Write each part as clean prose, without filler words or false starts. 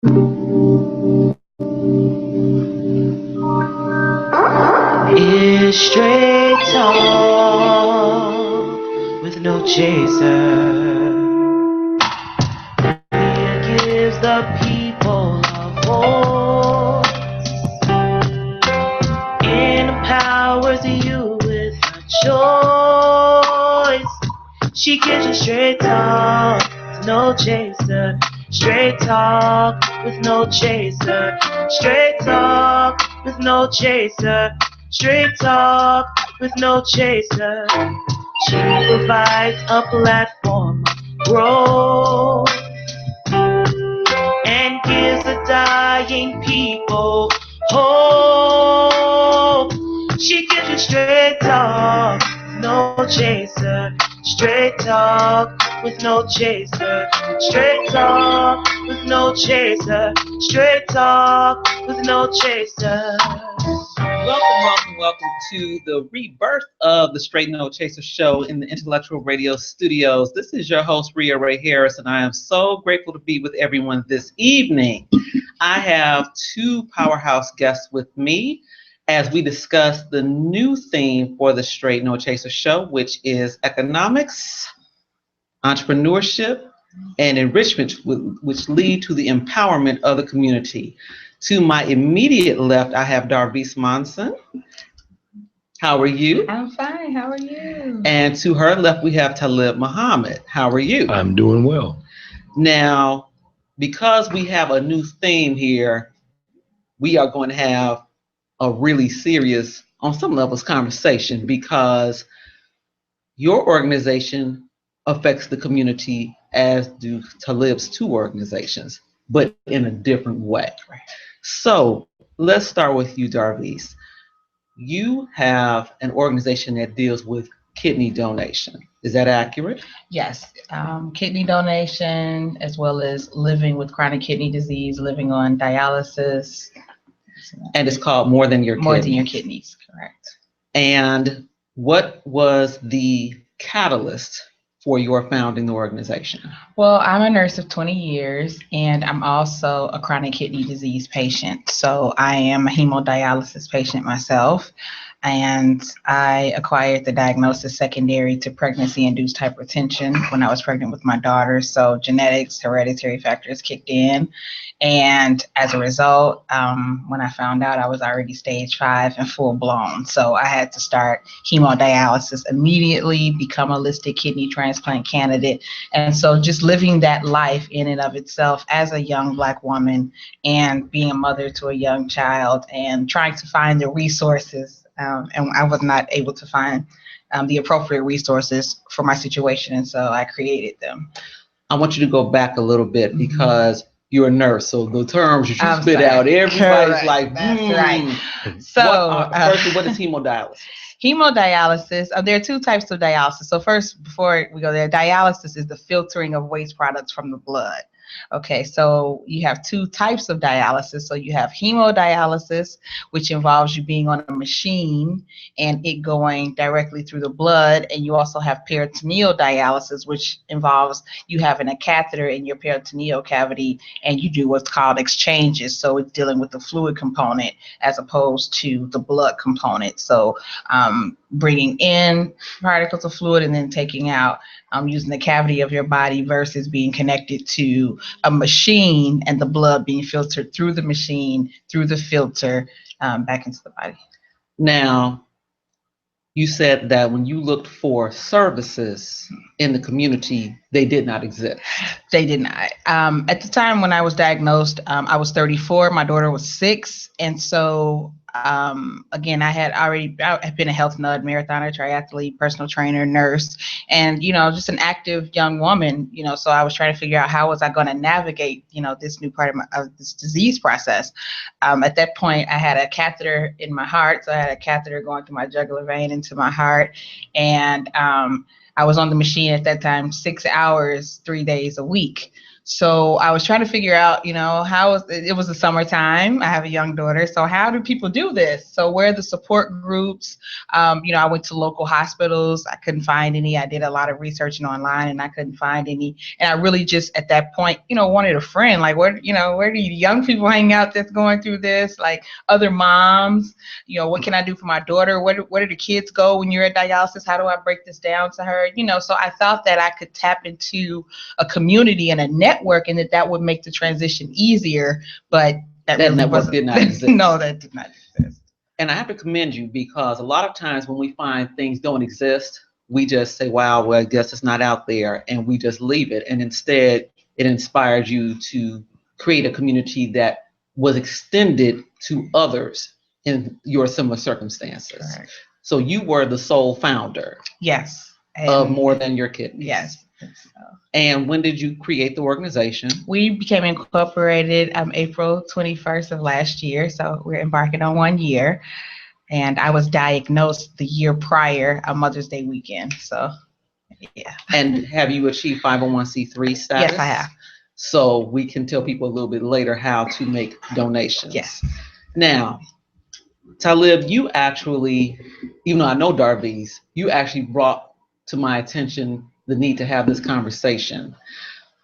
Is straight talk with no chaser. It gives the people a voice. Empowers you with a choice. She gives you straight talk with no chaser. Straight talk with no chaser. Straight talk with no chaser. Straight talk with no chaser. She provides a platform of growth and gives the dying people hope. She gives you straight talk, no chaser. Straight talk with no chaser. Straight talk with no chaser. Straight talk with no chaser. Welcome to the rebirth of the Straight No Chaser show in the Intellectual Radio Studios. This is your host, Rhea Ray Harris, and I am so grateful to be with everyone this evening. I have two powerhouse guests with me as we discuss the new theme for the Straight No Chaser show, which is economics, entrepreneurship, and enrichment, which lead to the empowerment of the community. To my immediate left, I have Darvis Monson. How are you? I'm fine. How are you? And to her left, we have Talib Muhammad. How are you? I'm doing well. Now, because we have a new theme here, we are going to have a really serious, on some levels, conversation because your organization affects the community as do Talib's two organizations, but in a different way. So let's start with you, Darvis. You have an organization that deals with kidney donation. Is that accurate? Yes, kidney donation as well as living with chronic kidney disease, living on dialysis. And it's called More Than Your More Kidneys. Than Your Kidneys, correct. And what was the catalyst for your founding the organization? Well, I'm a nurse of 20 years, and I'm also a chronic kidney disease patient. So I am a hemodialysis patient myself, and I acquired the diagnosis secondary to pregnancy-induced hypertension when I was pregnant with my daughter. So genetics, hereditary factors kicked in. And as a result, when I found out, I was already stage 5 and full blown. So I had to start hemodialysis immediately, become a listed kidney transplant candidate. And so just living that life in and of itself as a young Black woman and being a mother to a young child and trying to find the resources. And I was not able to find the appropriate resources for my situation. And so I created them. I want you to go back a little bit because you're a nurse, so the terms you I'm spit sorry. out, everybody's Correct. like, That's right. So, firstly, what is hemodialysis? Hemodialysis, there are two types of dialysis. So first, before we go there, dialysis is the filtering of waste products from the blood. Okay, so you have two types of dialysis. So you have hemodialysis, which involves you being on a machine and it going directly through the blood. And you also have peritoneal dialysis, which involves you having a catheter in your peritoneal cavity and you do what's called exchanges. So it's dealing with the fluid component as opposed to the blood component. So bringing in particles of fluid and then taking out using the cavity of your body versus being connected to a machine and the blood being filtered through the machine, through the filter, back into the body. Now, you said that when you looked for services in the community, they did not exist. They did not. At the time when I was diagnosed, I was 34. My daughter was 6. And so, again, I had been a health nut, marathoner, triathlete, personal trainer, nurse, and, just an active young woman, so I was trying to figure out how was I going to navigate, this new part of this disease process. At that point, I had a catheter in my heart. So I had a catheter going through my jugular vein into my heart. And I was on the machine at that time 6 hours, 3 days a week. So I was trying to figure out, it was the summertime. I have a young daughter. So how do people do this? So where are the support groups? I went to local hospitals. I couldn't find any. I did a lot of researching online and I couldn't find any. And I really just at that point, wanted a friend. Like where do you young people hang out that's going through this? Like other moms, what can I do for my daughter? Where do the kids go when you're at dialysis? How do I break this down to her? So I thought that I could tap into a community and a network and that would make the transition easier. But that really network did not exist. No, that did not exist. And I have to commend you because a lot of times when we find things don't exist, we just say, wow, well, I guess it's not out there, and we just leave it. And instead, it inspired you to create a community that was extended to others in your similar circumstances. Correct. So you were the sole founder. Yes. Of More Than Your Kidneys. Yes. And when did you create the organization? We became incorporated April 21st of last year. So we're embarking on 1 year. And I was diagnosed the year prior, a Mother's Day weekend. So, yeah. And have you achieved 501c3 status? Yes, I have. So we can tell people a little bit later how to make donations. Yes. Now, Talib, you actually, even though I know Darviz, you actually brought to my attention the need to have this conversation.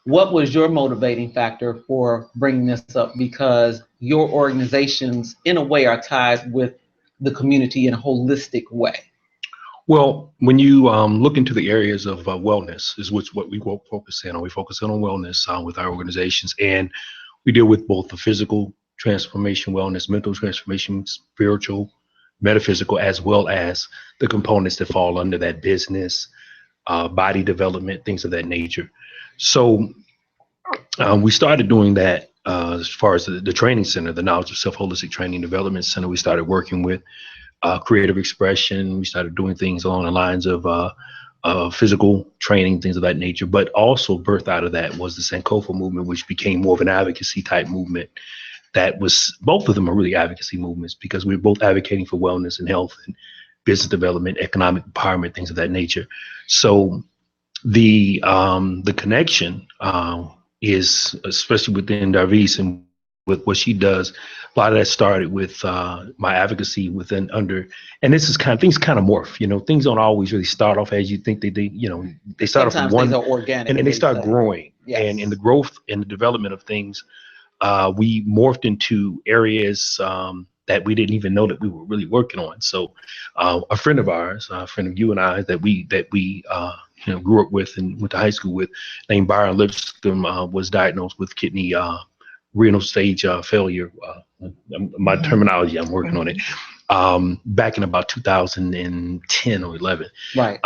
What was your motivating factor for bringing this up? Because your organizations, in a way, are tied with the community in a holistic way. Well, when you look into the areas of wellness, is what we focus in on. We focus in on wellness with our organizations, and we deal with both the physical transformation, wellness, mental transformation, spiritual, metaphysical, as well as the components that fall under that: business, body development, things of that nature. So we started doing that as far as the training center, the Knowledge of Self Holistic Training Development Center. We started working with creative expression. We started doing things along the lines of physical training, things of that nature. But also birthed out of that was the Sankofa movement, which became more of an advocacy type movement. That was, both of them are really advocacy movements because we're both advocating for wellness and health and business development, economic empowerment, things of that nature. So the connection is, especially within Darviz and with what she does, a lot of that started with my advocacy within under, and this is things kind of morph. Things don't always really start off as you think they they start Sometimes off with one, things are organic, and they start growing. Yes. And in the growth and the development of things, we morphed into areas that we didn't even know that we were really working on. So a friend of ours, a friend of you and I, that we grew up with and went to high school with, named Byron Lipscomb, was diagnosed with kidney renal stage failure. My terminology, I'm working on it. Back in about 2010 or 11. Right.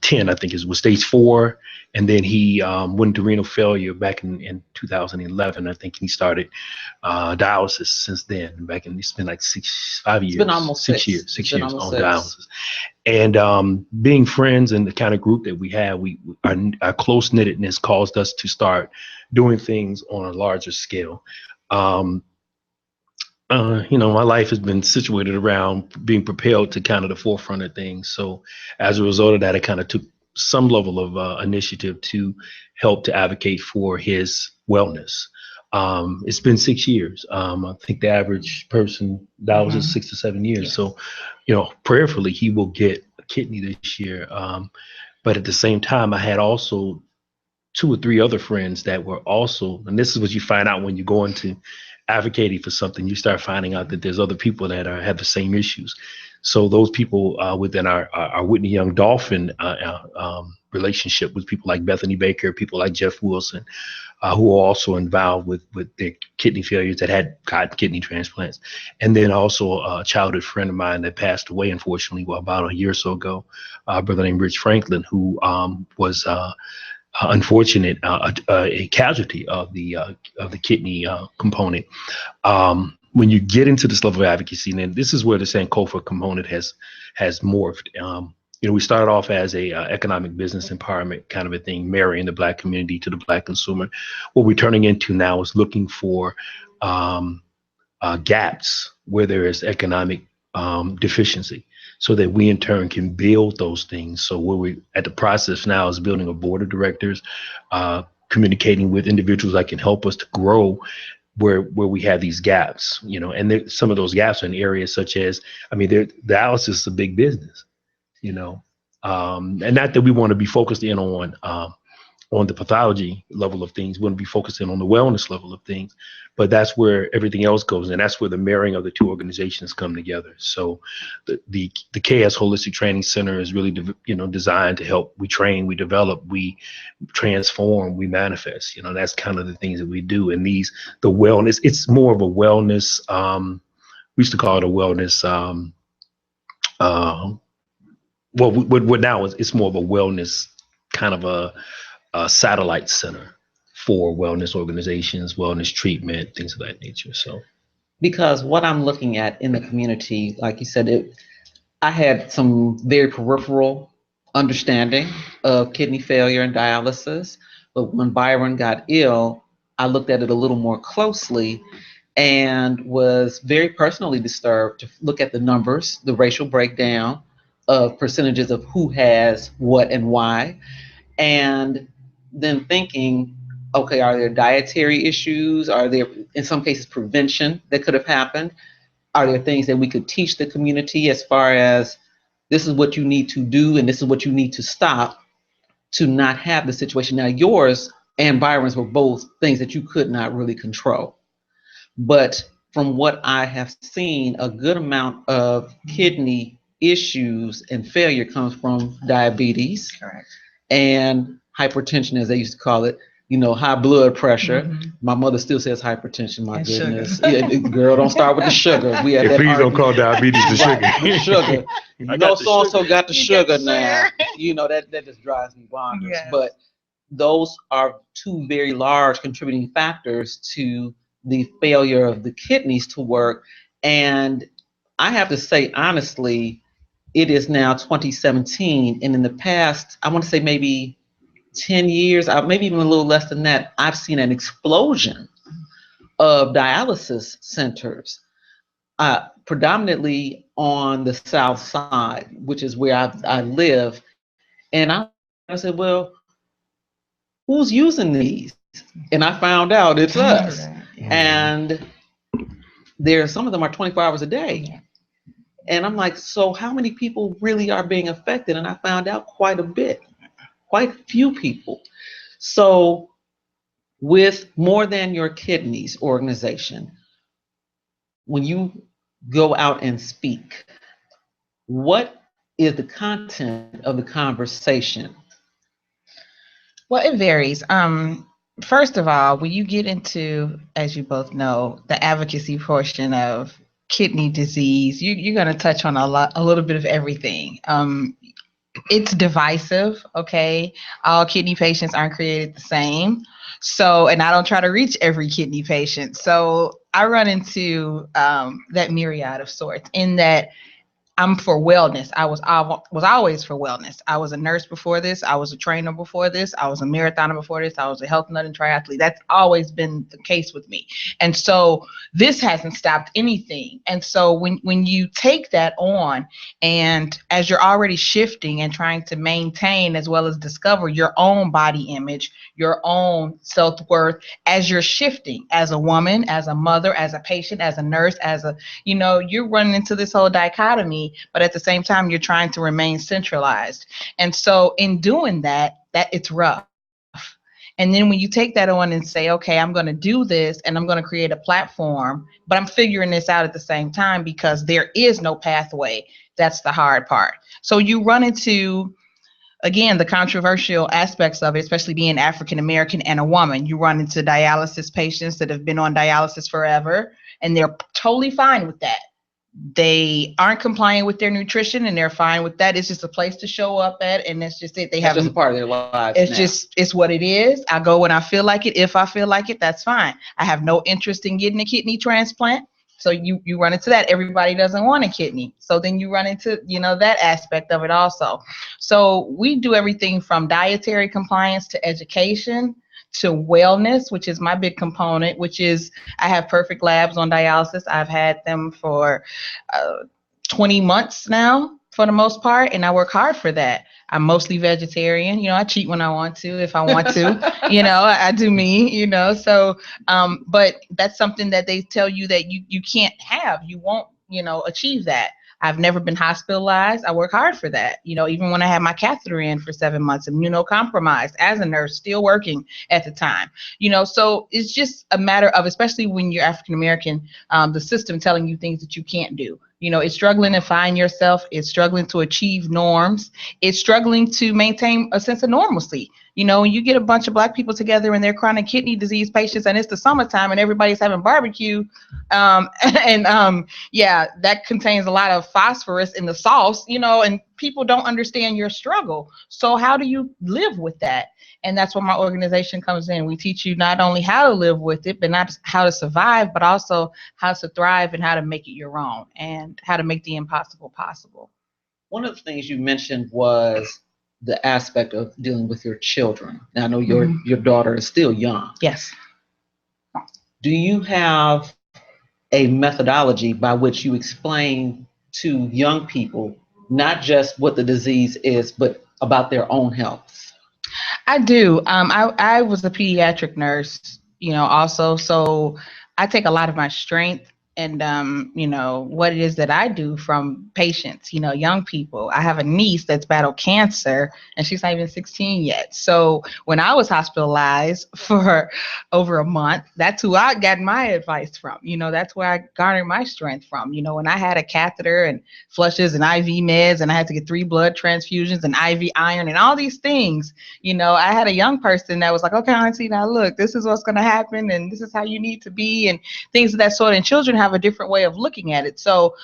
10, I think, was stage 4. And then he went into renal failure back in 2011. I think he started dialysis since then. It's been like 5 years. It's been almost 6 years. 6 years on 6. dialysis. And being friends and the kind of group that we have, our close knittedness caused us to start doing things on a larger scale. My life has been situated around being propelled to kind of the forefront of things. So as a result of that, I kind of took some level of initiative to help to advocate for his wellness. It's been 6 years. I think the average person dialysis is 6 to 7 years. Yes. So, prayerfully, he will get a kidney this year. But at the same time, I had also 2 or 3 other friends that were also, and this is what you find out when you go into advocating for something, you start finding out that there's other people that have the same issues. So those people within our Whitney Young Dolphin relationship with people like Bethany Baker, people like Jeff Wilson, who are also involved with their kidney failures that had gotten kidney transplants. And then also a childhood friend of mine that passed away, unfortunately, about a year or so ago, a brother named Rich Franklin, who was unfortunate, a casualty of the kidney component. When you get into this level of advocacy, and then this is where the Sankofa component has morphed. We started off as a economic business empowerment kind of a thing, marrying the Black community to the Black consumer. What we're turning into now is looking for gaps where there is economic deficiency, so that we in turn can build those things. So where we at the process now is building a board of directors, communicating with individuals that can help us to grow where we have these gaps, and some of those gaps are in areas such as, dialysis is a big business, and not that we want to be focused in on the pathology level of things. We want to be focusing on the wellness level of things, but that's where everything else goes, and that's where the marrying of the two organizations come together. So the KS Holistic Training Center is really designed to help. We train, we develop, we transform, we manifest. That's kind of the things that we do. And the wellness, it's more of a wellness. We used to call it a wellness. What now is, it's more of a wellness kind of a satellite center for wellness organizations, wellness treatment, things of that nature. So, because what I'm looking at in the community, like you said, I had some very peripheral understanding of kidney failure and dialysis, but when Byron got ill, I looked at it a little more closely and was very personally disturbed to look at the numbers, the racial breakdown of percentages of who has what and why, and then thinking, okay, are there dietary issues? Are there, in some cases, prevention that could have happened? Are there things that we could teach the community as far as this is what you need to do and this is what you need to stop to not have the situation? Now, yours and Byron's were both things that you could not really control. But from what I have seen, a good amount of kidney issues and failure comes from diabetes. Correct. And hypertension, as they used to call it, high blood pressure. My mother still says hypertension. My And goodness, girl, don't start with the sugar. We had that please don't argument. call diabetes the sugar. Right, the sugar. So and so got the sugar now. That just drives me bonkers. Yes. But those are two very large contributing factors to the failure of the kidneys to work. And I have to say, honestly, it is now 2017, and in the past, I want to say maybe 10 years, maybe even a little less than that, I've seen an explosion of dialysis centers, predominantly on the South Side, which is where I live. And I said, well, who's using these? And I found out it's us. And some of them are 24 hours a day. And I'm like, so how many people really are being affected? And I found out quite a bit, quite a few people. So with More Than Your Kidneys organization, when you go out and speak, what is the content of the conversation? Well, it varies. First of all, when you get into, as you both know, the advocacy portion of kidney disease, you're going to touch on a little bit of everything. It's divisive, okay? All kidney patients aren't created the same. So, and I don't try to reach every kidney patient. So I run into that myriad of sorts in that I'm for wellness. I was always for wellness. I was a nurse before this. I was a trainer before this. I was a marathoner before this. I was a health nut and triathlete. That's always been the case with me. And so this hasn't stopped anything. And so when you take that on, and as you're already shifting and trying to maintain as well as discover your own body image, your own self-worth, as you're shifting as a woman, as a mother, as a patient, as a nurse, you're running into this whole dichotomy, but at the same time, you're trying to remain centralized. And so in doing that it's rough. And then when you take that on and say, okay, I'm going to do this and I'm going to create a platform, but I'm figuring this out at the same time because there is no pathway. That's the hard part. So you run into, again, the controversial aspects of it, especially being African American and a woman. You run into dialysis patients that have been on dialysis forever, and they're totally fine with that. They aren't complying with their nutrition, and they're fine with that. It's just a place to show up at, and that's just it. It's just a part of their lives. It's what it is. I go when I feel like it. If I feel like it, that's fine. I have no interest in getting a kidney transplant. So you run into that. Everybody doesn't want a kidney. So then you run into, that aspect of it also. So we do everything from dietary compliance to education to wellness, which is my big component, which is I have Perfect Labs on dialysis. I've had them for 20 months now. for the most part, and I work hard for that. I'm mostly vegetarian. I cheat when I want to, if I want to. I do me. So, but that's something that they tell you that you can't have. You won't, achieve that. I've never been hospitalized. I work hard for that. Even when I had my catheter in for 7 months, immunocompromised as a nurse, still working at the time. So it's just a matter of, especially when you're African American, the system telling you things that you can't do. It's struggling to find yourself. It's struggling to achieve norms. It's struggling to maintain a sense of normalcy. When you get a bunch of Black people together and they're chronic kidney disease patients, and it's the summertime and everybody's having barbecue, yeah, that contains a lot of phosphorus in the sauce, and people don't understand your struggle. So how do you live with that? And that's where my organization comes in. We teach you not only how to live with it, but not how to survive, but also how to thrive and how to make it your own and how to make the impossible possible. One of the things you mentioned was the aspect of dealing with your children. Now, I know your daughter is still young. Yes. Do you have a methodology by which you explain to young people not just what the disease is, but about their own health? I do. I was a pediatric nurse, also. So I take a lot of my strength and, what it is that I do from patients, young people. I have a niece that's battled cancer and she's not even 16 yet. So when I was hospitalized for over a month, that's who I got my advice from. That's where I garnered my strength from. When I had a catheter and flushes and IV meds and I had to get 3 blood transfusions and IV iron and all these things, I had a young person that was like, okay, auntie, now look, this is what's going to happen and this is how you need to be and things of that sort. And children have a different way of looking at it. So,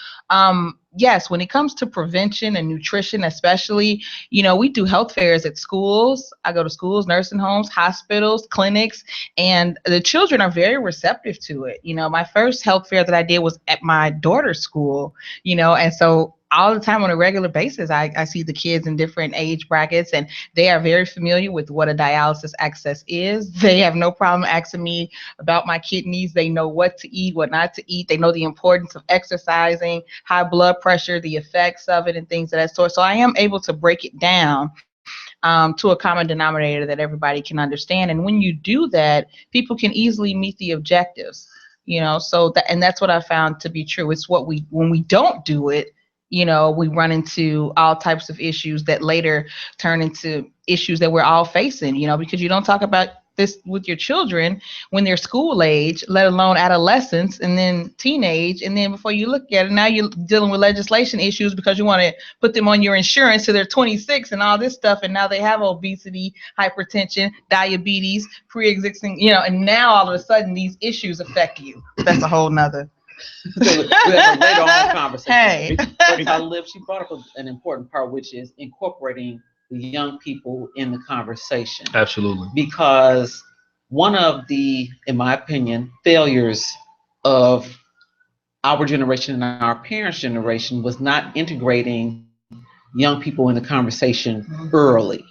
yes, when it comes to prevention and nutrition, especially, we do health fairs at schools. I go to schools, nursing homes, hospitals, clinics, and the children are very receptive to it. My first health fair that I did was at my daughter's school, and so all the time on a regular basis, I see the kids in different age brackets, and they are very familiar with what a dialysis access is. They have no problem asking me about my kidneys. They know what to eat, what not to eat. They know the importance of exercising, high blood pressure, the effects of it, and things of that sort. So I am able to break it down to a common denominator that everybody can understand. And when you do that, people can easily meet the objectives. So that, and that's what I found to be true. It's when we don't do it, we run into all types of issues that later turn into issues that we're all facing, because you don't talk about this with your children when they're school age, let alone adolescence and then teenage. And then before you look at it, now you're dealing with legislation issues because you want to put them on your insurance till they're 26 and all this stuff. And now they have obesity, hypertension, diabetes, pre-existing, and now all of a sudden these issues affect you. That's a whole nother. So we have a later on conversation. Hey. She brought up an important part, which is incorporating the young people in the conversation. Absolutely. Because one of the, in my opinion, failures of our generation and our parents' generation was not integrating young people in the conversation early.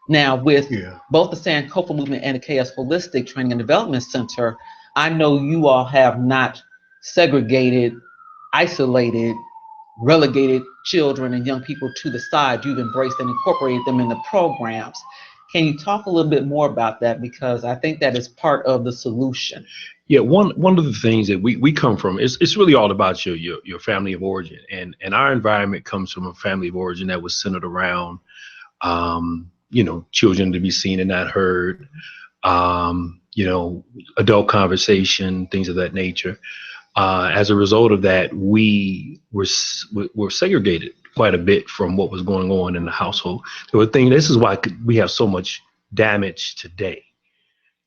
Now, with both the Sankofa movement and the KS Wholistic Training and Development Center, I know you all have not segregated, isolated, relegated children and young people to the side. You've embraced and incorporated them in the programs. Can you talk a little bit more about that? Because I think that is part of the solution. Yeah, one of the things that we come from, it's really all about your family of origin. And our environment comes from a family of origin that was centered around, children to be seen and not heard, adult conversation, things of that nature. As a result of that, we were segregated quite a bit from what was going on in the household. So this is why we have so much damage today,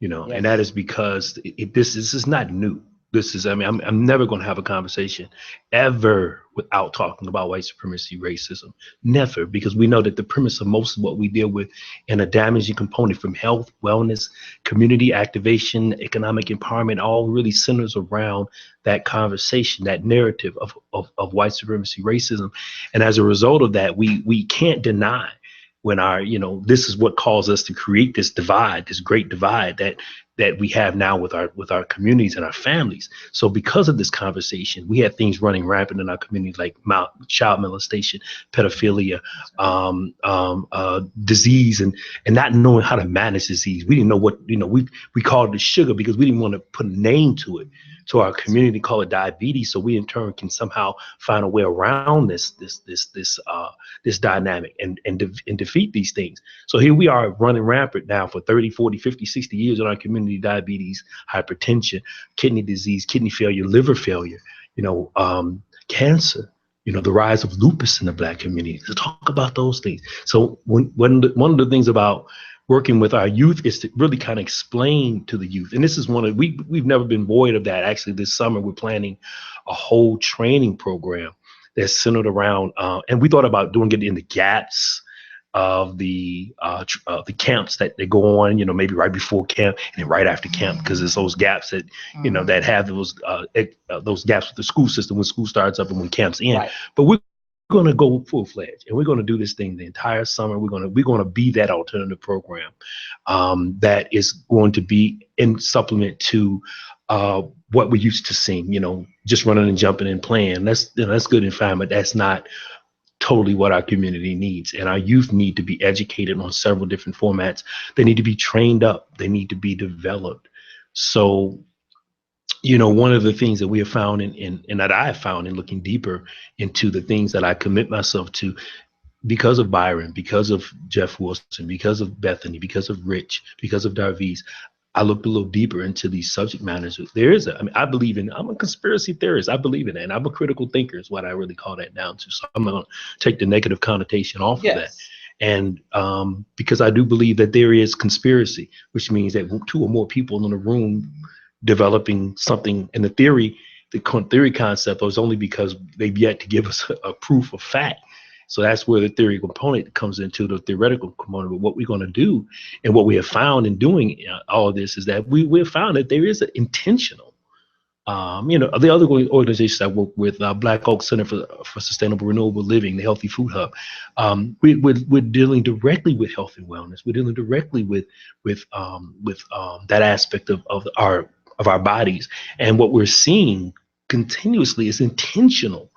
yes. And that is because this is not new. I'm never going to have a conversation ever without talking about white supremacy, racism. Never, because we know that the premise of most of what we deal with in a damaging component from health, wellness, community activation, economic empowerment, all really centers around that conversation, that narrative of white supremacy, racism. And as a result of that, we can't deny when this is what caused us to create this divide, this great divide that that we have now with our communities and our families. So because of this conversation, we had things running rampant in our communities like child molestation, pedophilia, disease, and not knowing how to manage disease. We didn't know what, we called it sugar because we didn't want to put a name to it. To our community, call it diabetes, so we in turn can somehow find a way around this dynamic and defeat these things. So here we are running rampant now for 30, 40, 50, 60 years in our community: diabetes, hypertension, kidney disease, kidney failure, liver failure, cancer, the rise of lupus in the Black community. To talk about those things. So one of the things about working with our youth is to really kind of explain to the youth. And this is we've never been void of that. Actually, this summer, we're planning a whole training program that's centered around, and we thought about doing it in the gaps of the camps that they go on, maybe right before camp and then right after camp, because it's those gaps that, that have those gaps with the school system when school starts up and when camp's in. Right. But we're going to go full-fledged, and we're going to do this thing the entire summer. We're going to be that alternative program that is going to be in supplement to what we used to sing, just running and jumping and playing. That's good and fine, but that's not totally what our community needs. And our youth need to be educated on several different formats. They need to be trained up. They need to be developed. So one of the things that we have found and that I have found in looking deeper into the things that I commit myself to, because of Byron, because of Jeff Wilson, because of Bethany, because of Rich, because of Darviz, I looked a little deeper into these subject matters. I believe I'm a conspiracy theorist. I believe in it. And I'm a critical thinker is what I really call that down to. So I'm going to take the negative connotation off of that. And because I do believe that there is conspiracy, which means that two or more people in a room developing something, and the theory concept was only because they've yet to give us a proof of fact. So that's where the theory component comes into the theoretical component. But what we're going to do, and what we have found in doing all of this, is that we have found that there is an intentional. The other organizations I work with, Black Oak Center for Sustainable Renewable Living, the Healthy Food Hub, we're dealing directly with health and wellness. We're dealing directly with that aspect of our bodies. And what we're seeing continuously is intentional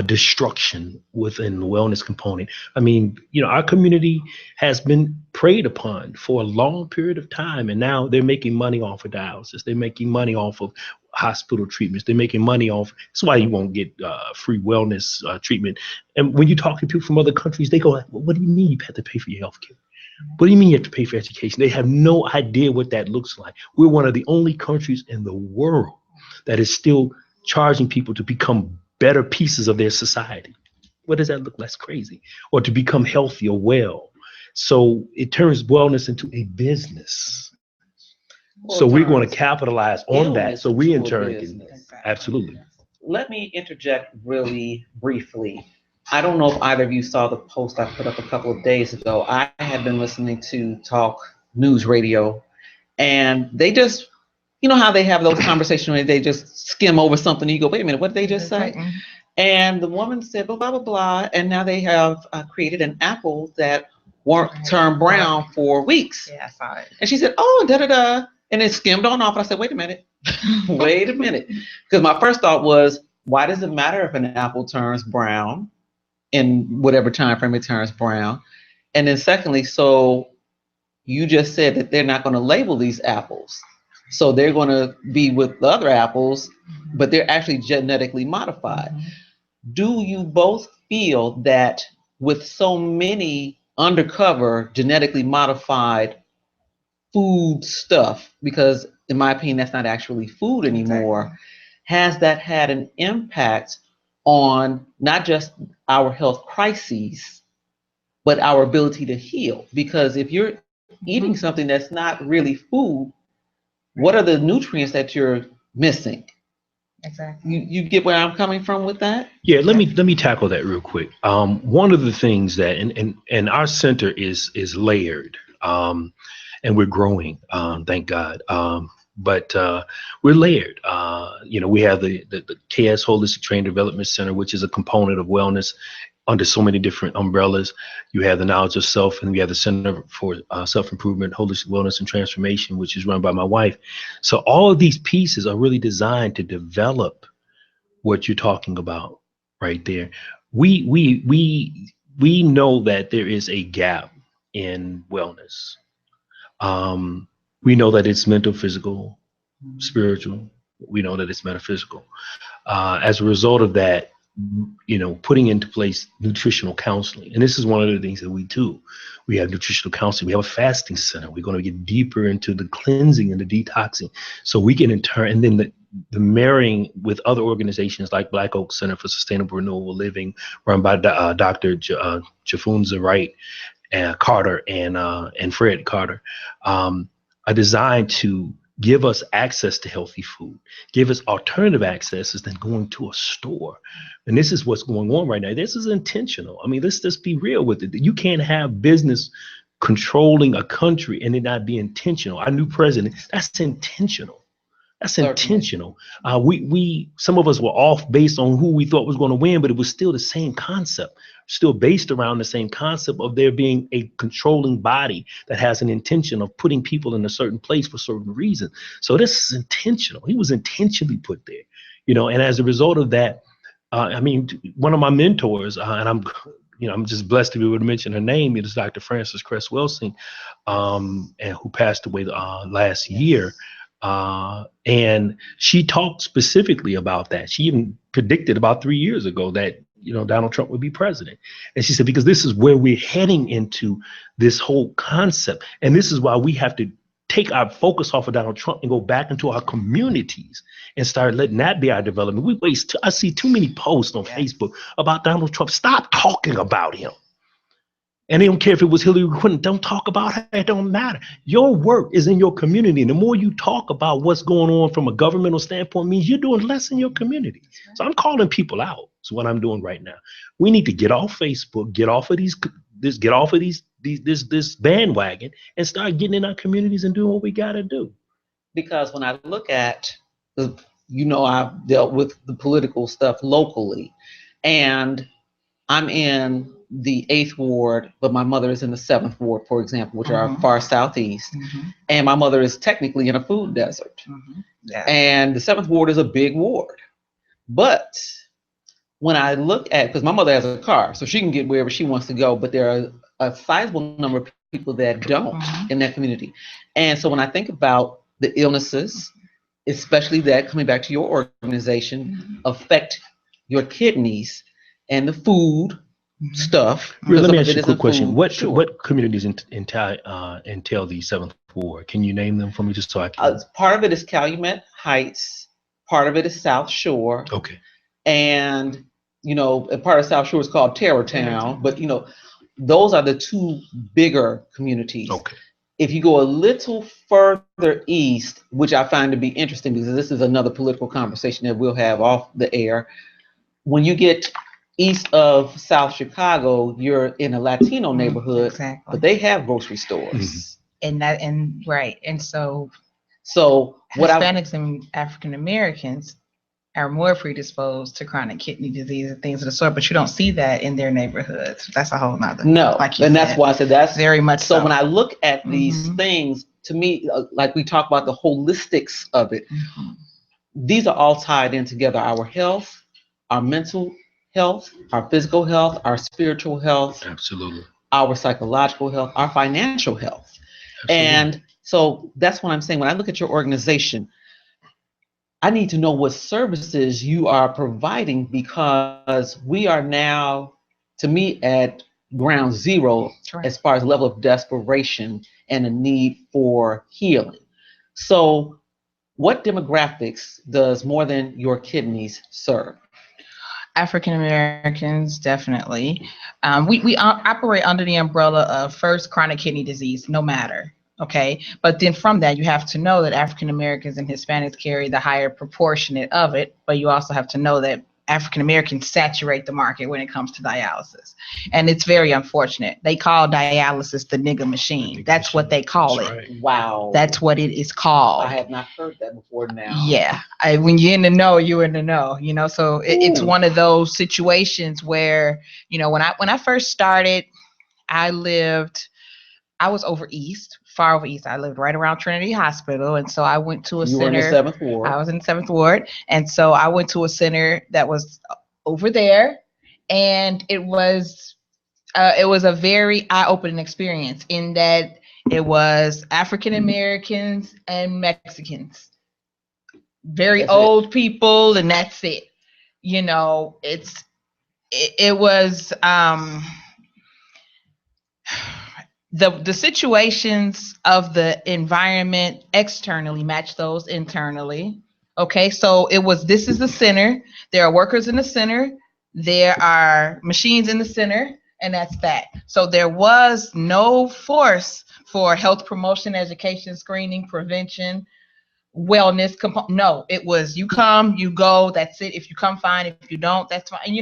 destruction within the wellness component. I mean, our community has been preyed upon for a long period of time, and now they're making money off of dialysis. They're making money off of hospital treatments. They're making money off. That's why you won't get free wellness treatment. And when you talk to people from other countries, they go, well, what do you mean you have to pay for your health care? What do you mean you have to pay for education? They have no idea what that looks like. We're one of the only countries in the world that is still charging people to become better pieces of their society. What does that look like? That's crazy. Or to become healthy or well. So it turns wellness into a business. So we're going to capitalize on that. So we in turn can, absolutely. Let me interject really briefly. I don't know if either of you saw the post I put up a couple of days ago. I had been listening to Talk News Radio, and they just, how they have those conversations where they just skim over something and you go, wait a minute, what did they just say? And the woman said, blah, blah, blah, blah. And now they have created an apple that won't turn brown for weeks. Yeah, I saw it. And she said, oh, da-da-da. And it skimmed on off. And I said, wait a minute. Wait a minute. Because my first thought was, why does it matter if an apple turns brown in whatever time frame it turns brown? And then secondly, so you just said that they're not going to label these apples. So they're going to be with the other apples, but they're actually genetically modified. Do you both feel that with so many undercover genetically modified food stuff, because in my opinion, that's not actually food anymore, has that had an impact on not just our health crises, but our ability to heal? Because if you're eating something that's not really food, what are the nutrients that you're missing? Exactly. You get where I'm coming from with that? Yeah, let me tackle that real quick. One of the things that and our center is layered, and we're growing, thank God. But we're layered. We have the KS Holistic Training Development Center, which is a component of wellness. under so many different umbrellas. You have the Knowledge of Self, and we have the Center for Self-Improvement, Holistic Wellness and Transformation, which is run by my wife. So all of these pieces are really designed to develop what you're talking about right there. We know that there is a gap in wellness. Um, we know that it's mental, physical, spiritual. We know that it's metaphysical. As a result of that, putting into place nutritional counseling. And this is one of the things that we do. We have nutritional counseling. We have a fasting center. We're going to get deeper into the cleansing and the detoxing. So we can in turn, and then the marrying with other organizations like Black Oak Center for Sustainable Renewable Living, run by Dr. Jafunza Wright, Carter, and Fred Carter, are designed to give us access to healthy food, give us alternative accesses than going to a store. And this is what's going on right now. This is intentional. I mean, let's just be real with it. You can't have business controlling a country and it not be intentional. Our new president, that's intentional. That's intentional. We some of us were off based on who we thought was going to win, but it was still the same concept, still based around the same concept of there being a controlling body that has an intention of putting people in a certain place for certain reasons. So this is intentional. He was intentionally put there, and as a result of that, I mean, one of my mentors, and I'm just blessed to be able to mention her name. It is Dr. Frances Cress Welsing, and who passed away last year. And she talked specifically about that. She even predicted about 3 years ago that, Donald Trump would be president. And she said, because this is where we're heading into this whole concept. And this is why we have to take our focus off of Donald Trump and go back into our communities and start letting that be our development. I see too many posts on Facebook about Donald Trump. Stop talking about him. And they don't care if it was Hillary Clinton. Don't talk about her. It don't matter. Your work is in your community. And the more you talk about what's going on from a governmental standpoint means you're doing less in your community. So I'm calling people out. That's what I'm doing right now. We need to get off Facebook, get off of this bandwagon and start getting in our communities and doing what we got to do. Because when I look at I've dealt with the political stuff locally, and I'm in the 8th ward, but my mother is in the 7th ward, for example, which are far southeast. And my mother is technically in a food desert. And the 7th ward is a big ward. But when I look at, because my mother has a car, so she can get wherever she wants to go, but there are a sizable number of people that don't in that community. And so when I think about the illnesses, especially that, coming back to your organization, affect your kidneys and the food stuff. Let me ask you a quick question. What communities entail the 7th ward? Can you name them for me just so I can? Part of it is Calumet Heights. Part of it is South Shore. Okay. And, a part of South Shore is called Terrortown. But, those are the two bigger communities. Okay. If you go a little further east, which I find to be interesting because this is another political conversation that we'll have off the air. When you get east of South Chicago, you're in a Latino neighborhood, but they have grocery stores. And so what Hispanics and African Americans are more predisposed to chronic kidney disease and things of the sort, but you don't see that in their neighborhoods. That's a whole nother. No, that's why I said that's very much so. So when I look at these things, to me, like we talk about the holistics of it, these are all tied in together. Our health, our mental health, our physical health, our spiritual health, absolutely, our psychological health, our financial health. Absolutely. And so that's what I'm saying. When I look at your organization, I need to know what services you are providing, because we are now, to me, at ground zero as far as level of desperation and a need for healing. So what demographics does More Than Your Kidneys serve? African Americans, definitely. We operate under the umbrella of first chronic kidney disease, no matter. Okay, but then from that, you have to know that African Americans and Hispanics carry the higher proportionate of it, but you also have to know that African Americans saturate the market when it comes to dialysis. And it's very unfortunate. They call dialysis the nigga machine. That's what they call it. Right. Wow. That's what it is called. I have not heard that before now. Yeah. When you're in the know, you're in the know, so it's Ooh. one of those situations where, when I first started, I was over east, far over east. I lived right around Trinity Hospital. And so I went to a You center. were in the 7th Ward. I was in the 7th Ward. And so I went to a center that was over there. And it was a very eye-opening experience in that it was African Americans and Mexicans, very That's old people, and that's it. It was the situations of the environment externally match those internally. Okay, so this is the center. There are workers in the center. There are machines in the center, and that's that. So there was no force for health promotion, education, screening, prevention, wellness component. No, it was you come, you go, that's it. If you come, fine. If you don't, that's fine.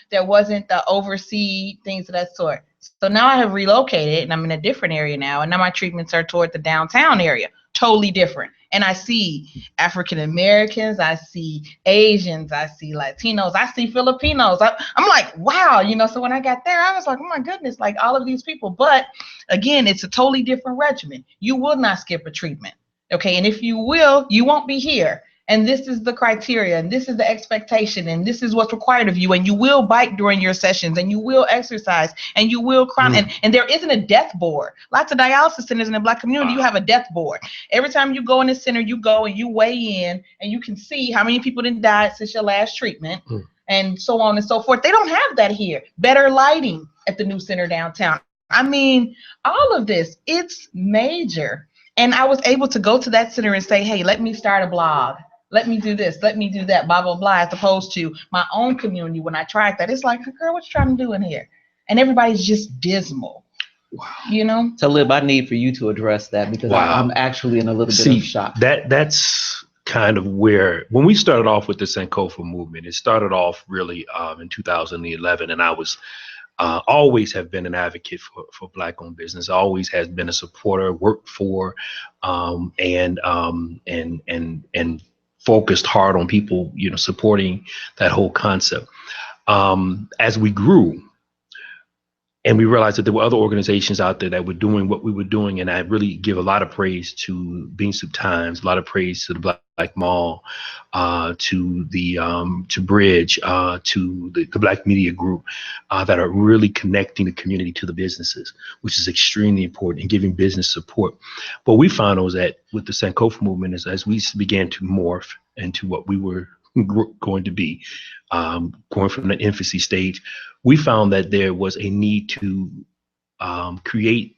There wasn't the oversee things of that sort. So now I have relocated and I'm in a different area now. And now my treatments are toward the downtown area, totally different. And I see African Americans, I see Asians, I see Latinos, I see Filipinos. I'm like, wow, so when I got there, I was like, oh my goodness, like all of these people. But again, it's a totally different regimen. You will not skip a treatment. Okay, and if you will, you won't be here. And this is the criteria, and this is the expectation, and this is what's required of you. And you will bike during your sessions, and you will exercise, and you will cry. And there isn't a death board. Lots of dialysis centers in the Black community, you have a death board. Every time you go in the center, you go and you weigh in, and you can see how many people didn't die since your last treatment, and so on and so forth. They don't have that here. Better lighting at the new center downtown. I mean, all of this, it's major. And I was able to go to that center and say, hey, let me start a blog. Let me do this. Let me do that, blah, blah, blah, as opposed to my own community. When I tried that, it's like, girl, what you trying to do in here? And everybody's just dismal. Wow. So, Lib, I need for you to address that because I'm actually in a little bit of shock. That's kind of where, when we started off with the Sankofa movement, it started off really in 2011. And I was always have been an advocate for Black-owned business. Always has been a supporter, worked for, and focused hard on people, supporting that whole concept. As we grew, and we realized that there were other organizations out there that were doing what we were doing, and I really give a lot of praise to Bean Soup Times, a lot of praise to the Black Mall, to Bridge, to the Black Media Group, that are really connecting the community to the businesses, which is extremely important, and giving business support. What we found was that with the Sankofa movement, as we began to morph into what we were going to be, going from the infancy stage, we found that there was a need to create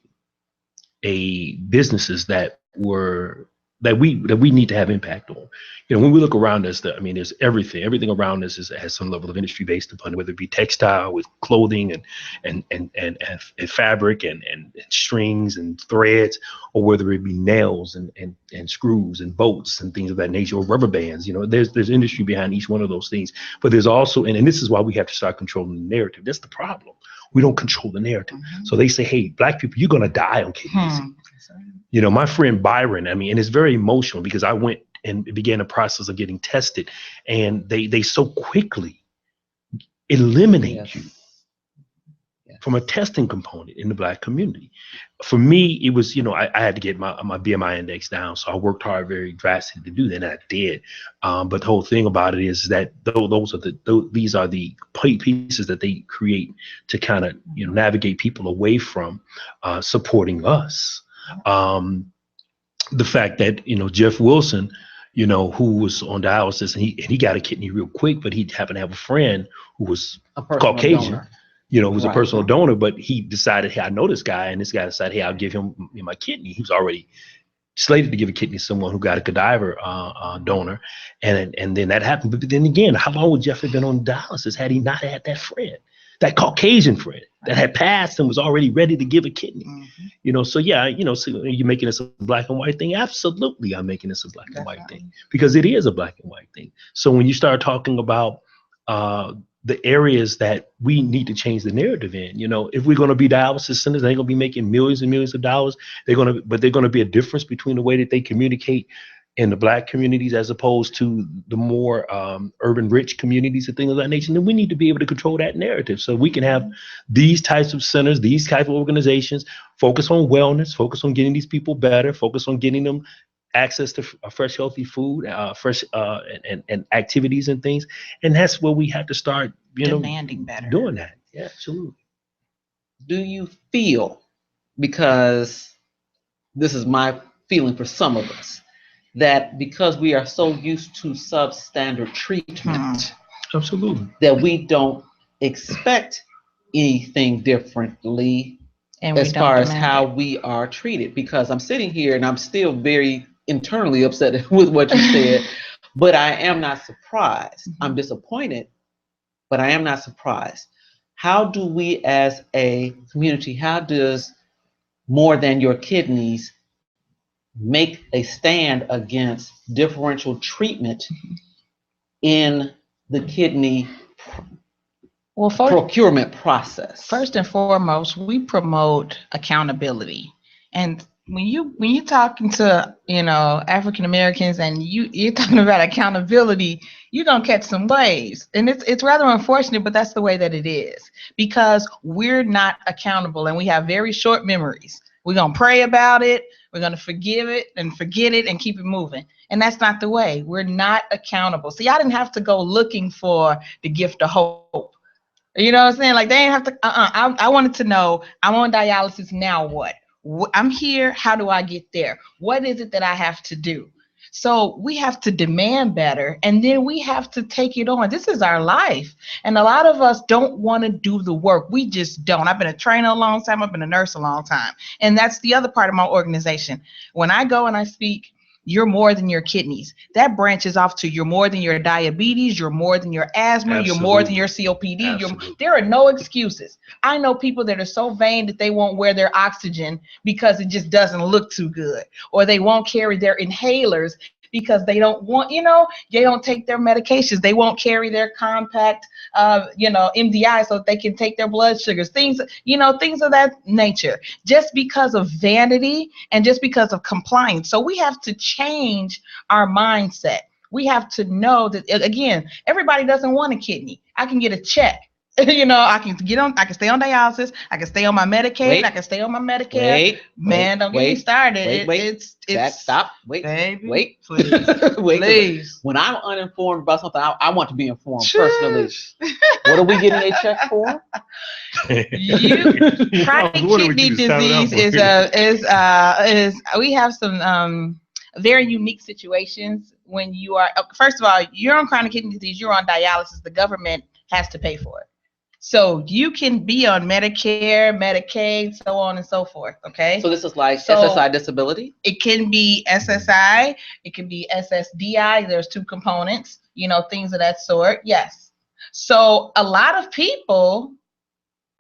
businesses that we need to have impact on. When we look around us, there's everything around us has some level of industry based upon it, whether it be textile with clothing and fabric and strings and threads, or whether it be nails and screws and bolts and things of that nature, or rubber bands. There's industry behind each one of those things. But there's also, and this is why we have to start controlling the narrative. That's the problem. We don't control the narrative. So they say, hey, Black people, you're gonna die on kidneys. My friend Byron, and it's very emotional because I went and began the process of getting tested, and they so quickly eliminate you from a testing component in the Black community. For me, it was, I had to get my BMI index down, so I worked hard very drastically to do that, and I did. But the whole thing about it is that these are the pieces that they create to kind of navigate people away from supporting us. The fact that Jeff Wilson, who was on dialysis, and he got a kidney real quick, but he happened to have a friend who was Caucasian, donor. Who was a personal donor, but he decided, hey, I know this guy, and this guy decided, hey, I'll give him my kidney. He was already slated to give a kidney to someone who got a cadaver donor, and then that happened. But then again, how long would Jeff have been on dialysis had he not had that friend? That Caucasian friend that had passed and was already ready to give a kidney, so yeah, so you're making this a black and white thing. Absolutely. I'm making this a black and white thing because it is a black and white thing. So when you start talking about the areas that we need to change the narrative in. If we're going to be dialysis centers, they ain't going to be making millions and millions of dollars. But they're going to be a difference between the way that they communicate in the Black communities as opposed to the more urban rich communities and things of that nature. Then we need to be able to control that narrative so we can have these types of centers, these type of organizations focus on wellness, focus on getting these people better, focus on getting them access to fresh, healthy food, fresh and activities and things. And that's where we have to start, demanding better. doing that. Yeah, absolutely. Do you feel, because this is my feeling for some of us, that because we are so used to substandard treatment, Absolutely, that we don't expect anything differently And as far as how it. we are treated? Because I'm sitting here and I'm still very internally upset with what you said, but I am not surprised. I'm disappointed, but I am not surprised. How do we as a community, how does More Than Your Kidneys make a stand against differential treatment in the kidney procurement process? First and foremost, we promote accountability. And when you're talking to African Americans and you're talking about accountability, you're gonna catch some waves. And it's rather unfortunate, but that's the way that it is, because we're not accountable and we have very short memories. We're gonna pray about it, we're gonna forgive it and forget it and keep it moving. And that's not the way. We're not accountable. See, I didn't have to go looking for the gift of hope. You know what I'm saying? Like, they ain't have to. I wanted to know, I'm on dialysis, now what? I'm here. How do I get there? What is it that I have to do? So we have to demand better, and then we have to take it on. This is our life. And a lot of us don't want to do the work. We just don't. I've been a trainer a long time. I've been a nurse a long time. And that's the other part of my organization. When I go and I speak, you're more than your kidneys. That branches off to you're more than your diabetes, you're more than your asthma, Absolutely. you're more than your COPD. There are no excuses. I know people that are so vain that they won't wear their oxygen because it just doesn't look too good, or they won't carry their inhalers because they don't want, they don't take their medications. They won't carry their compact, MDI so that they can take their blood sugars, things of that nature, just because of vanity and just because of compliance. So we have to change our mindset. We have to know that, again, everybody doesn't want a kidney. I can get a check. I can stay on dialysis. I can stay on my Medicaid. I can stay on my Medicare. Don't get me started. Stop. Baby, wait. Please. Please. When I'm uninformed about something, I want to be informed personally. What are we getting a check for? Chronic kidney disease is we have some very unique situations when you are, first of all, you're on chronic kidney disease, you're on dialysis, the government has to pay for it. So you can be on Medicare, Medicaid, so on and so forth, okay? So this is like SSI disability? It can be SSI, it can be SSDI, there's two components, things of that sort, yes. So a lot of people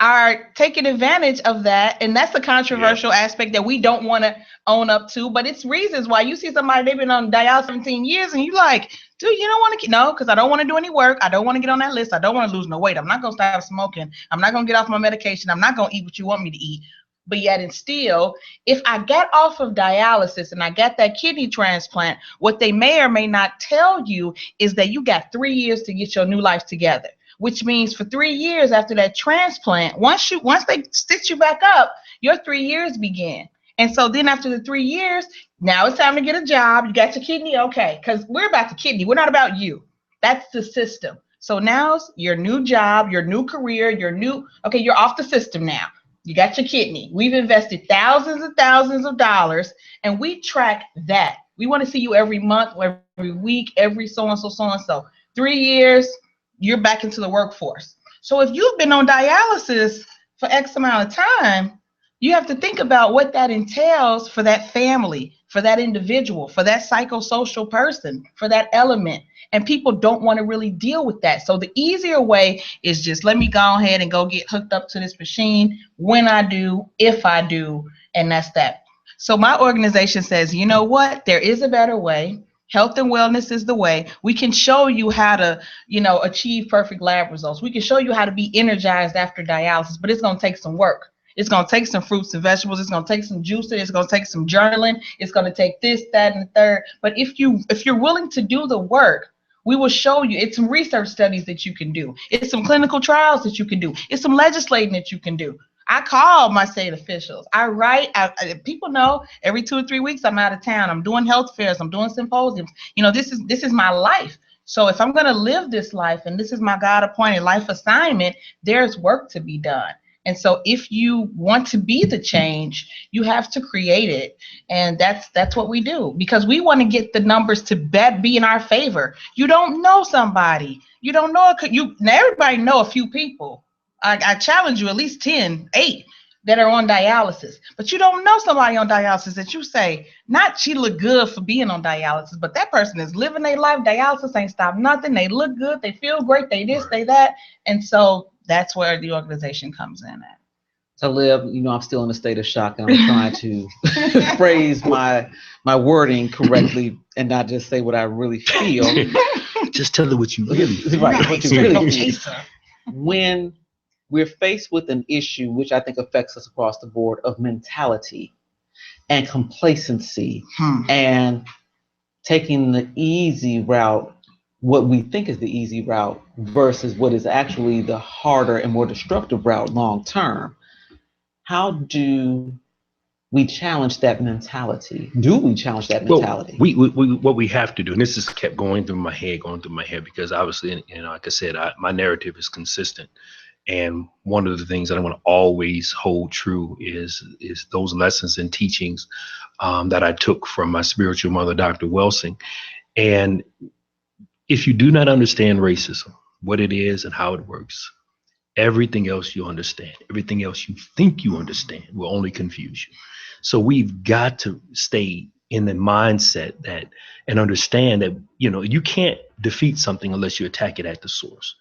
are taking advantage of that, and that's the controversial aspect that we don't want to own up to, but it's reasons why. You see somebody, they've been on dialysis 17 years, and you're like, dude, you don't want to, no, because I don't want to do any work, I don't want to get on that list, I don't want to lose no weight, I'm not going to stop smoking, I'm not going to get off my medication, I'm not going to eat what you want me to eat. But yet and still, if I get off of dialysis and I got that kidney transplant, what they may or may not tell you is that you got 3 years to get your new life together. Which means for 3 years after that transplant, once they stitch you back up, your 3 years begin. And so then after the 3 years, now it's time to get a job. You got your kidney, okay, because we're about the kidney. We're not about you. That's the system. So now your new job, your new career, you're off the system now. You got your kidney. We've invested thousands and thousands of dollars, and we track that. We want to see you every month, every week, every so-and-so. 3 years, you're back into the workforce. So if you've been on dialysis for X amount of time, you have to think about what that entails for that family, for that individual, for that psychosocial person, for that element. And people don't want to really deal with that. So the easier way is just let me go ahead and go get hooked up to this machine when I do, if I do, and that's that. So my organization says, you know what? There is a better way. Health and wellness is the way. We can show you how to, achieve perfect lab results. We can show you how to be energized after dialysis, but it's going to take some work. It's going to take some fruits and vegetables. It's going to take some juicing. It's going to take some journaling. It's going to take this, that, and the third. But if you're willing to do the work, we will show you. It's some research studies that you can do. It's some clinical trials that you can do. It's some legislating that you can do. I call my state officials. I write. People know every 2 or 3 weeks I'm out of town. I'm doing health fairs. I'm doing symposiums. This is my life. So if I'm going to live this life, and this is my God-appointed life assignment, there's work to be done. And so if you want to be the change, you have to create it. And that's what we do, because we want to get the numbers to be in our favor. You don't know somebody. You don't know. Now everybody know a few people. I challenge you, at least 8 that are on dialysis. But you don't know somebody on dialysis that you say, not she look good for being on dialysis, but that person is living their life. Dialysis ain't stopped nothing. They look good. They feel great. They this, they that. And so that's where the organization comes in at. So, Liv, I'm still in a state of shock, and I'm trying to phrase my wording correctly and not just say what I really feel. Just tell her what you really feel. Right, what you really feel. When we're faced with an issue, which I think affects us across the board, of mentality and complacency and taking the easy route, what we think is the easy route versus what is actually the harder and more destructive route long term. How do we challenge that mentality? Do we challenge that mentality? Well, what we have to do, and this just kept going through my head, because obviously, like I said, my narrative is consistent. And one of the things that I want to always hold true is those lessons and teachings that I took from my spiritual mother, Dr. Welsing. And if you do not understand racism, what it is and how it works, everything else you understand, everything else you think you understand will only confuse you. So we've got to stay in the mindset that and understand that, you can't defeat something unless you attack it at the source.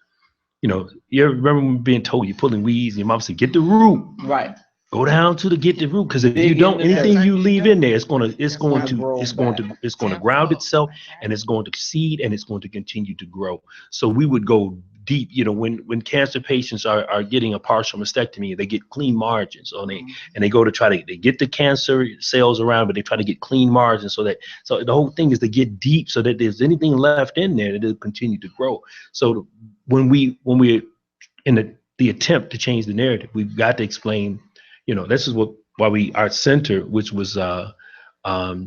You ever remember being told you're pulling weeds and your mom said, get the root. Right. Go down to get the root, because if you don't, anything you leave in there, it's going to ground itself, and it's going to seed, and it's going to continue to grow. So we would go deep. When cancer patients are getting a partial mastectomy, they get clean margins on it, and they go to they get the cancer cells around, but they try to get clean margins so the whole thing is to get deep so that if there's anything left in there, that it'll continue to grow. So when we're in the attempt to change the narrative, we've got to explain. This is why our center, which was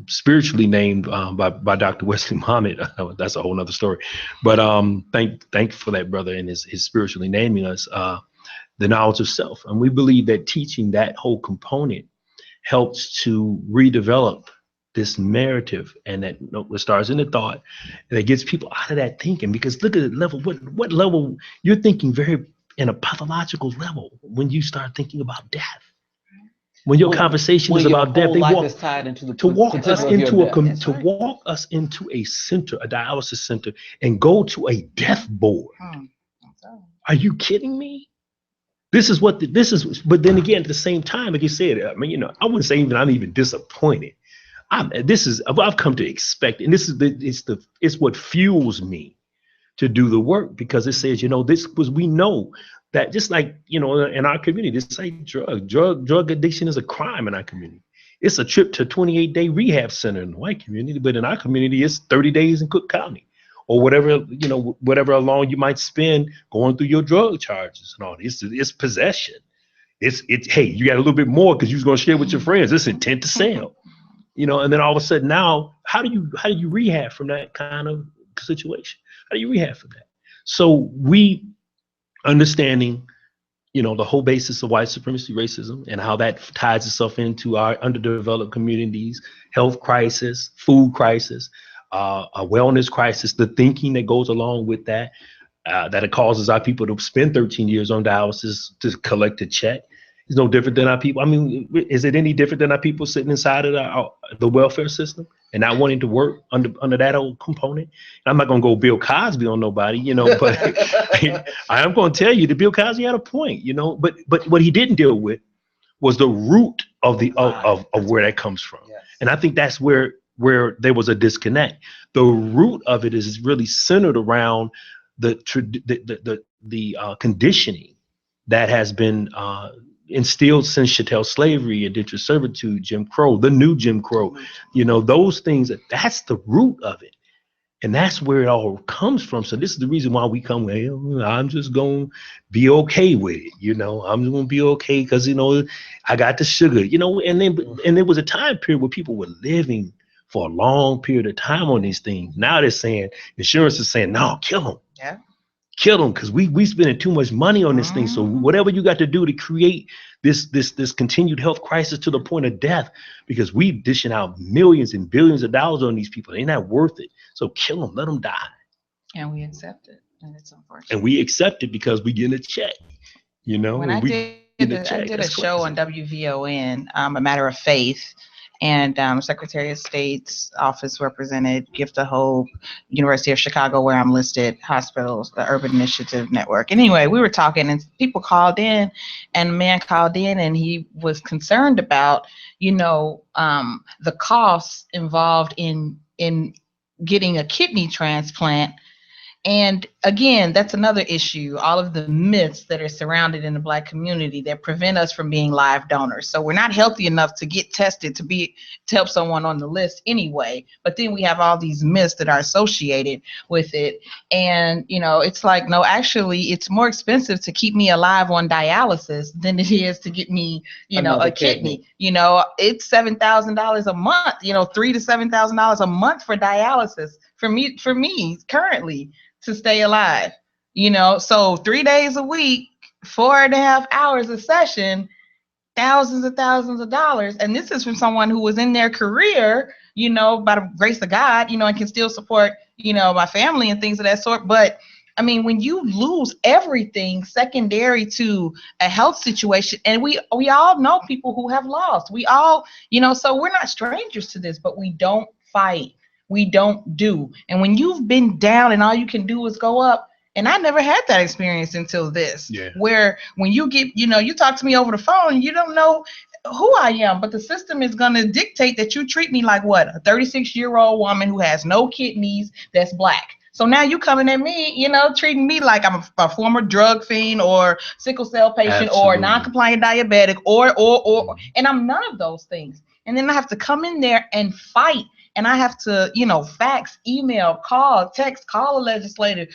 spiritually named by Dr. Wesley Muhammad. That's a whole nother story. But thank for that, brother, and his spiritually naming us the knowledge of self. And we believe that teaching that whole component helps to redevelop this narrative, and that it starts in the thought, and it gets people out of that thinking. Because look at the level, what level you're thinking, very in a pathological level when you start thinking about death. When your conversation is about death, they walk us into a center, a dialysis center, and go to a death board. Are you kidding me? This is. But then again, at the same time, like you said, I wouldn't say I'm even disappointed. I've come to expect, and it's what fuels me to do the work, because it says, we know that just like, in our community, it's like drug addiction is a crime in our community. It's a trip to a 28-day rehab center in the white community, but in our community, it's 30 days in Cook County, or whatever long you might spend going through your drug charges and all. It's possession. It's hey, you got a little bit more because you was going to share with your friends. It's intent to sell, and then all of a sudden now, how do you rehab from that kind of situation? How do you rehab from that? So we understanding, the whole basis of white supremacy, racism, and how that ties itself into our underdeveloped communities, health crisis, food crisis, a wellness crisis, the thinking that goes along with that, that it causes our people to spend 13 years on dialysis to collect a check. It's no different than our people. Is it any different than our people sitting inside of the welfare system and not wanting to work under that old component? I'm not going to go Bill Cosby on nobody, but I am going to tell you that Bill Cosby had a point, but what he didn't deal with was the root of of where that comes from. Yes. And I think that's where where there was a disconnect. The root of it is really centered around the conditioning that has been instilled since chattel slavery, indentured servitude, Jim Crow, the new Jim Crow. Those things. That's the root of it. And that's where it all comes from. So this is the reason why we come, well, I'm just going to be okay with it. I'm just going to be okay because, I got the sugar, and there was a time period where people were living for a long period of time on these things. Now they're saying, insurance is saying, no, kill them. Yeah. Kill them because we spending too much money on this thing. So whatever you got to do to create this continued health crisis to the point of death, because we dishing out millions and billions of dollars on these people. They're not worth it. So kill them, let them die. And we accept it. And it's unfortunate. And we accept it because we get a check. When I did a show on WVON, A Matter of Faith, and Secretary of State's office represented Gift of Hope, University of Chicago, where I'm listed, hospitals, the Urban Initiative Network. Anyway, we were talking and people called in, and a man called in and he was concerned about, the costs involved in getting a kidney transplant. And again, that's another issue. All of the myths that are surrounded in the Black community that prevent us from being live donors. So we're not healthy enough to get tested to help someone on the list anyway. But then we have all these myths that are associated with it. And, it's like, no, actually, it's more expensive to keep me alive on dialysis than it is to get me, a kidney. It's $7,000 a month, $3,000 to $7,000 a month for dialysis for me currently, to stay alive, so 3 days a week, 4.5 hours a session, thousands of dollars. And this is from someone who was in their career, by the grace of God, and can still support, my family and things of that sort. But I mean, when you lose everything secondary to a health situation, and we all know people who have lost, we all, so we're not strangers to this, but we don't fight. We don't do. And when you've been down and all you can do is go up, and I never had that experience until this, where when you get, you talk to me over the phone, you don't know who I am, but the system is going to dictate that you treat me like what? A 36-year-old woman who has no kidneys that's Black. So now you coming at me, treating me like I'm a former drug fiend or sickle cell patient or non-compliant diabetic or, and I'm none of those things. And then I have to come in there and fight. And I have to, fax, email, call, text, call a legislator,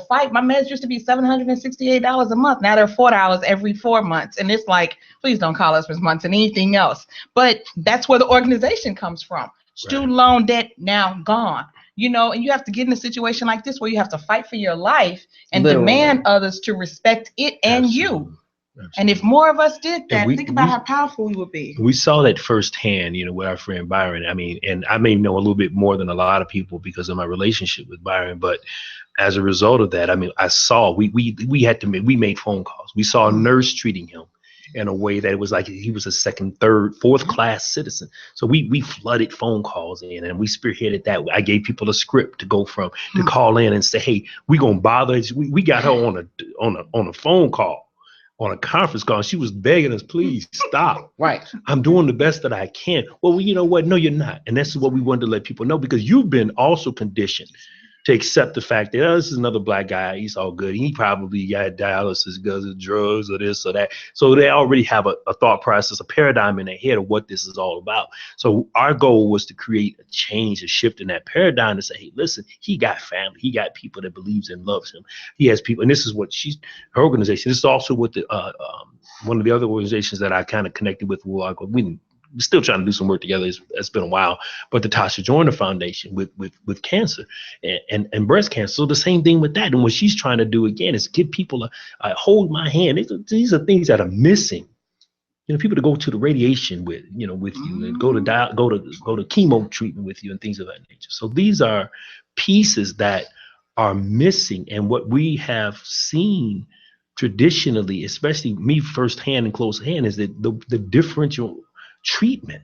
fight. My meds used to be $768 a month. Now they're $4 every 4 months. And it's like, please don't call us for months and anything else. But that's where the organization comes from. Student loan debt now gone. And you have to get in a situation like this where you have to fight for your life and demand others to respect it and you. Absolutely. And if more of us did that, think about how powerful we would be. We saw that firsthand, with our friend Byron. I mean, and I may know a little bit more than a lot of people because of my relationship with Byron. But as a result of that, I mean, I saw we made phone calls. We saw a nurse treating him in a way that it was like he was a second, third, fourth class citizen. So we flooded phone calls in and we spearheaded that. I gave people a script to go from to call in and say, hey, we're gonna bother. We got her on a phone call. On a conference call, she was begging us, please stop. Right. I'm doing the best that I can. Well, you know what? No, you're not. And that's what we wanted to let people know, because you've been also conditioned to accept the fact that, this is another Black guy. He's all good. He probably got dialysis because of drugs or this or that. So they already have a thought process, a paradigm in their head of what this is all about. So our goal was to create a change, a shift in that paradigm to say, hey, listen, he got family. He got people that believes and loves him. He has people. And this is what her organization. This is also what the one of the other organizations that I kind of connected with. We're still trying to do some work together. It's been a while, but the Tasha Joyner Foundation with cancer and breast cancer. So the same thing with that. And what she's trying to do again is give people a hold my hand. These are things that are missing. People to go to the radiation with you and go to chemo treatment with you and things of that nature. So these are pieces that are missing. And what we have seen traditionally, especially me firsthand and close hand, is that the differential treatment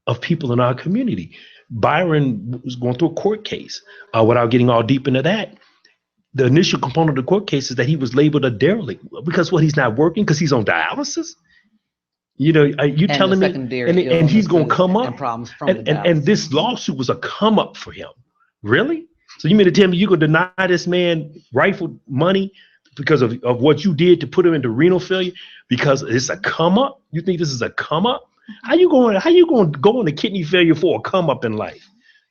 of people in our community. Byron was going through a court case. Without getting all deep into that, the initial component of the court case is that he was labeled a derelict because he's not working because he's on dialysis. You know, you And the telling me, secondary and he's gonna illnesses come and up, problems from the and dialysis. this lawsuit was a come up for him. Really? So you mean to tell me you gonna deny this man rightful money because of what you did to put him into renal failure because it's a come up? You think this is a come up? How you going to go into kidney failure for a come up in life?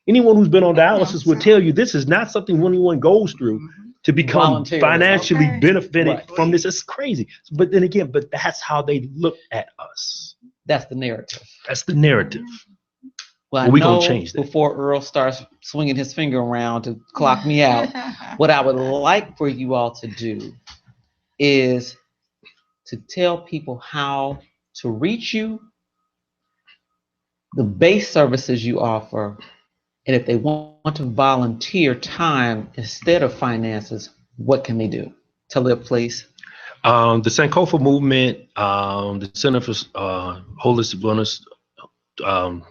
Anyone who's been on dialysis would tell you this is not something anyone goes through to become Voluntarily. financially benefited Right. from this. It's crazy. But then again, but that's how they look at us. That's the narrative. That's the narrative. Well, Well, I we gonna know change that. before Earl starts swinging his finger around to clock me out, what I would like for you all to do is to tell people how to reach you, the base services you offer, and if they want to volunteer time instead of finances, what can they do? Tell their place. The Sankofa movement, the Center for Holistic Wellness, um,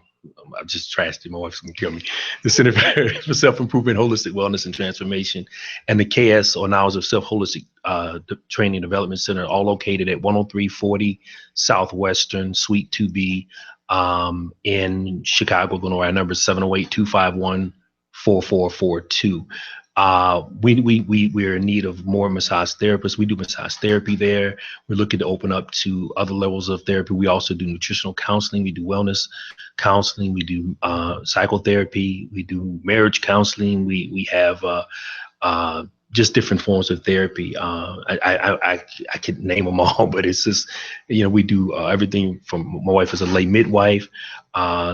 I just trashed it. My wife's gonna kill me. The Center for Self-Improvement, Holistic Wellness and Transformation, and the KS, or Knowledge of Self Holistic Training and Development Center, all located at 10340 Southwestern Suite 2B in Chicago, Illinois. Our number is 708-251-4442. We're in need of more massage therapists. We do massage therapy there. We're looking to open up to other levels of therapy. We also do nutritional counseling. We do wellness counseling. We do psychotherapy. We do marriage counseling. We have just different forms of therapy. I could name them all, but it's just, we do everything from, my wife is a lay midwife,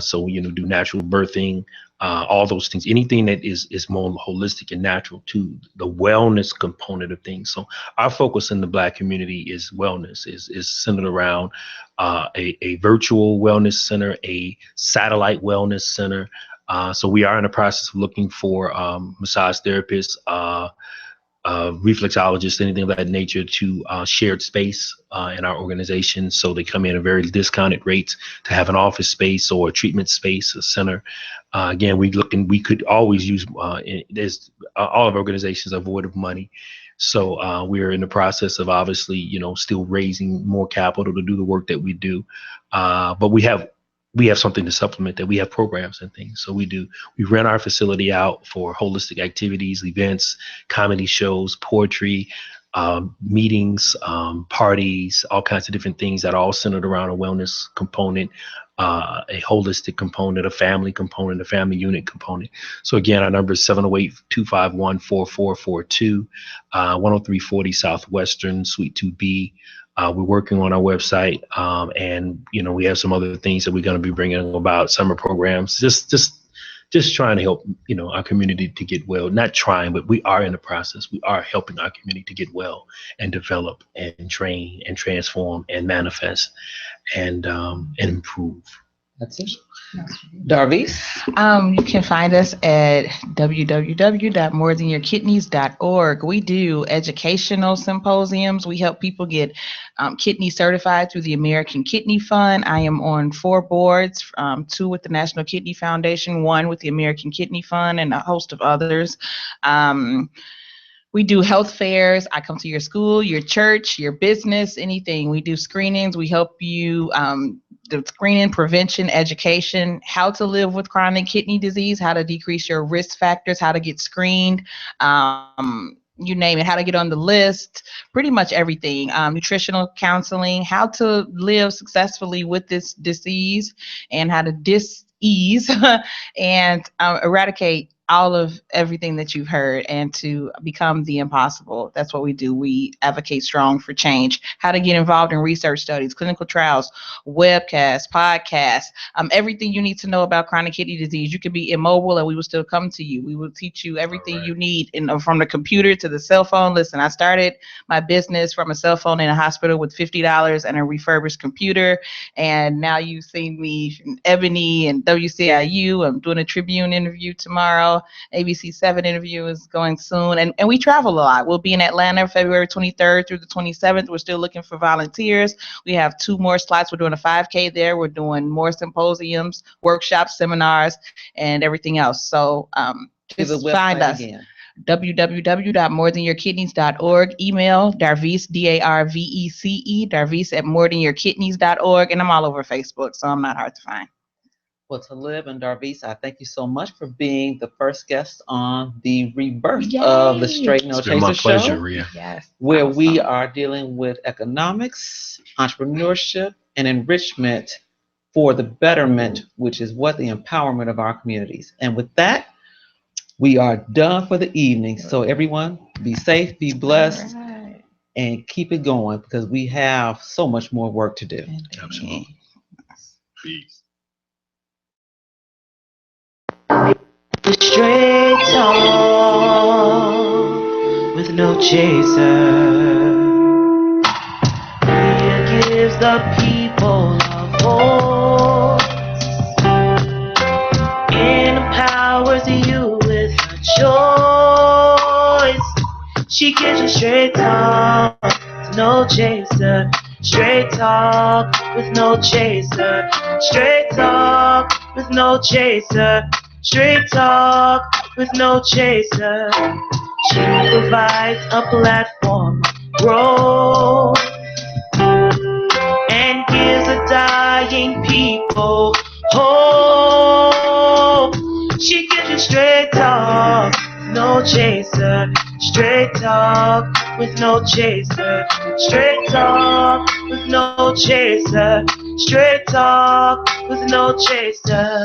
so do natural birthing, all those things, anything that is more holistic and natural to the wellness component of things. So our focus in the Black community is wellness, is centered around a virtual wellness center, a satellite wellness center. So we are in the process of looking for massage therapists, reflexologists, anything of that nature, to shared space in our organization. So they come in at very discounted rates to have an office space or a treatment space, a center. Again, we could always use, there's all of our organizations are void of money. So we're in the process of obviously, still raising more capital to do the work that we do. But we have something to supplement that. We have programs and things. So we rent our facility out for holistic activities, events, comedy shows, poetry, meetings, parties, all kinds of different things that are all centered around a wellness component, a holistic component, a family component, a family unit component. So again, our number is 708-251-4442, 10340 Southwestern Suite 2B. We're working on our website, and we have some other things that we're going to be bringing about, summer programs, just trying to help our community to get well. Not trying, but we are in the process. We are helping our community to get well and develop and train and transform and manifest and improve. That's it. Darvish? You can find us at www.morethanyourkidneys.org. We do educational symposiums. We help people get kidney certified through the American Kidney Fund. I am on 4 boards, 2 with the National Kidney Foundation, 1 with the American Kidney Fund, and a host of others. We do health fairs. I come to your school, your church, your business, anything. We do screenings. We help you the screening, prevention, education, how to live with chronic kidney disease, how to decrease your risk factors, how to get screened, you name it, how to get on the list, pretty much everything. Nutritional counseling, how to live successfully with this disease, and how to dis-ease and eradicate all of everything that you've heard and to become the impossible. That's what we do. We advocate strong for change, how to get involved in research studies, clinical trials, webcasts, podcasts, everything you need to know about chronic kidney disease. You could be immobile and we will still come to you. We will teach you everything you need, from the computer to the cell phone. Listen, I started my business from a cell phone in a hospital with $50 and a refurbished computer. And now you've seen me in Ebony and WCIU. I'm doing a Tribune interview tomorrow. ABC 7 interview is going soon. And we travel a lot. We'll be in Atlanta February 23rd through the 27th. We're still looking for volunteers. We have 2 more slots. We're doing a 5K there. We're doing more symposiums, workshops, seminars, and everything else. So just find us. Again. www.morethanyourkidneys.org. Email Darvise, Darvece, Darvise at morethanyourkidneys.org. And I'm all over Facebook, so I'm not hard to find. Well, Talib and Darvise, I thank you so much for being the first guest on the rebirth Yay. of the Straight No It's been my Chaser pleasure, show, Rhea. Yes. where awesome. we are dealing with economics, entrepreneurship, and enrichment for the betterment, which is what the empowerment of our communities. And with that, we are done for the evening. So everyone, be safe, be blessed, All right. and keep it going because we have so much more work to do. Absolutely. Peace. Straight talk with no chaser. It gives the people a voice. Empowers you with a choice. She gives you straight talk, no chaser. Straight talk with no chaser. Straight talk with no chaser. Straight talk with no chaser. She provides a platform of growth and gives a dying people hope. She gives you straight talk, no chaser. Straight talk with no chaser. Straight talk with no chaser. Straight talk with no chaser.